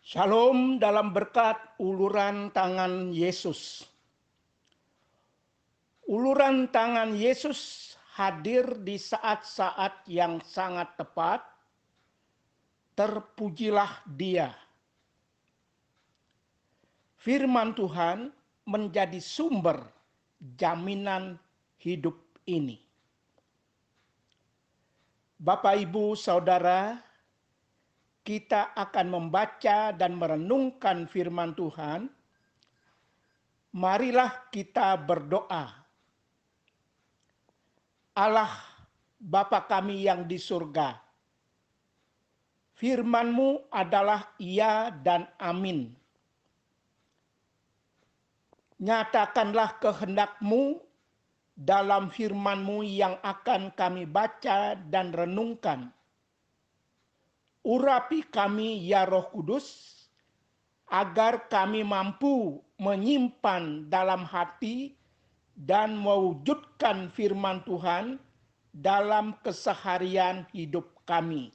Shalom dalam berkat uluran tangan Yesus. Uluran tangan Yesus hadir di saat-saat yang sangat tepat. Terpujilah Dia. Firman Tuhan menjadi sumber jaminan hidup ini. Bapak, Ibu, Saudara, kita akan membaca dan merenungkan firman Tuhan. Marilah kita berdoa. Allah Bapa kami yang di surga, firman-Mu adalah ya dan amin. Nyatakanlah kehendak-Mu dalam firman-Mu yang akan kami baca dan renungkan. Urapi kami ya Roh Kudus, agar kami mampu menyimpan dalam hati dan mewujudkan firman Tuhan dalam keseharian hidup kami.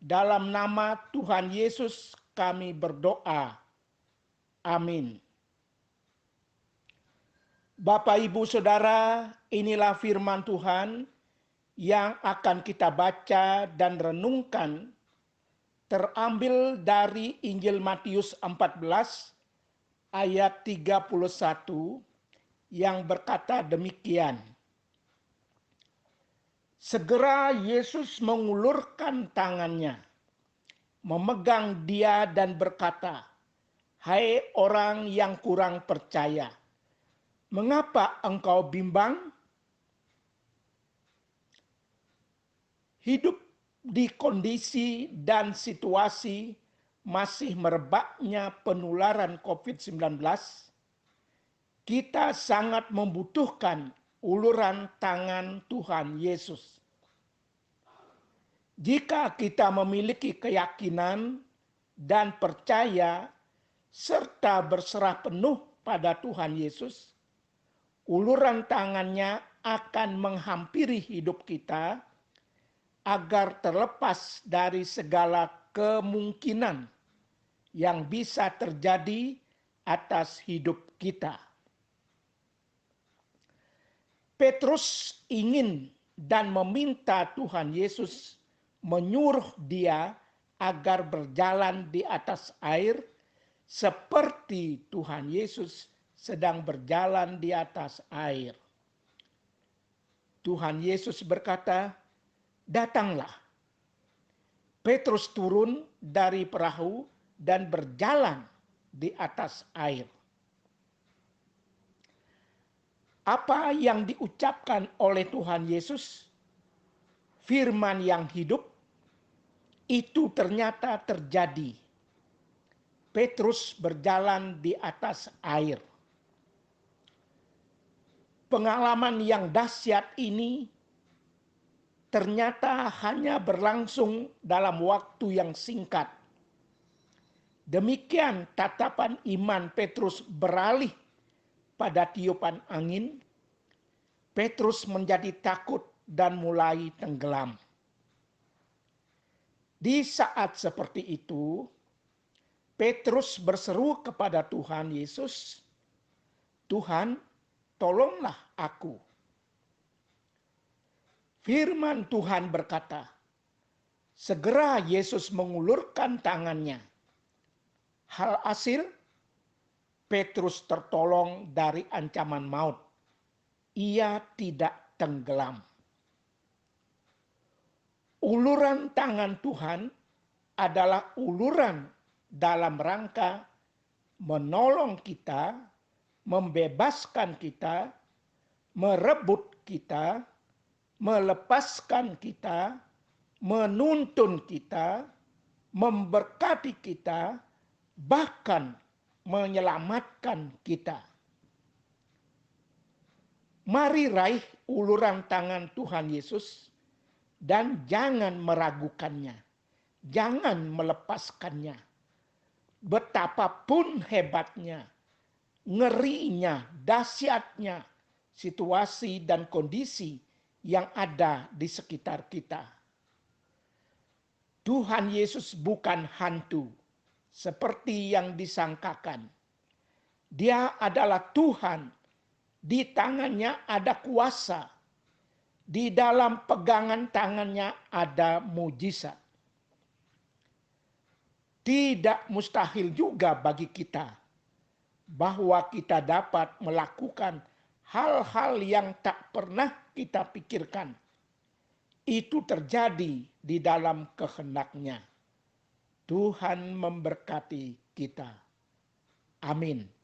Dalam nama Tuhan Yesus kami berdoa. Amin. Bapak, Ibu, Saudara, inilah firman Tuhan yang akan kita baca dan renungkan, terambil dari Injil Matius 14 ayat 31 yang berkata demikian. Segera Yesus mengulurkan tangannya, memegang dia dan berkata, "Hai orang yang kurang percaya, mengapa engkau bimbang?" Hidup di kondisi dan situasi masih merebaknya penularan COVID-19, kita sangat membutuhkan uluran tangan Tuhan Yesus. Jika kita memiliki keyakinan dan percaya serta berserah penuh pada Tuhan Yesus, uluran tangannya akan menghampiri hidup kita agar terlepas dari segala kemungkinan yang bisa terjadi atas hidup kita. Petrus ingin dan meminta Tuhan Yesus menyuruh dia agar berjalan di atas air seperti Tuhan Yesus sedang berjalan di atas air. Tuhan Yesus berkata, "Datanglah." Petrus turun dari perahu dan berjalan di atas air. Apa yang diucapkan oleh Tuhan Yesus, firman yang hidup, itu ternyata terjadi. Petrus berjalan di atas air. Pengalaman yang dahsyat ini ternyata hanya berlangsung dalam waktu yang singkat. Demikian tatapan iman Petrus beralih pada tiupan angin. Petrus menjadi takut dan mulai tenggelam. Di saat seperti itu, Petrus berseru kepada Tuhan Yesus, "Tuhan, tolonglah aku." Firman Tuhan berkata, segera Yesus mengulurkan tangannya. Hasil, Petrus tertolong dari ancaman maut. Ia tidak tenggelam. Uluran tangan Tuhan adalah uluran dalam rangka menolong kita, membebaskan kita, merebut kita, melepaskan kita, menuntun kita, memberkati kita, bahkan menyelamatkan kita. Mari raih uluran tangan Tuhan Yesus dan jangan meragukannya, jangan melepaskannya. Betapapun hebatnya, ngerinya, dahsyatnya situasi dan kondisi yang ada di sekitar kita. Tuhan Yesus bukan hantu. seperti yang disangkakan. Dia adalah Tuhan, di tangannya ada kuasa, di dalam pegangan tangannya ada mujizat. Tidak mustahil juga bagi kita bahwa kita dapat melakukan hal-hal yang tak pernah kita pikirkan. Itu terjadi di dalam kehendak-Nya. Tuhan memberkati kita. Amin.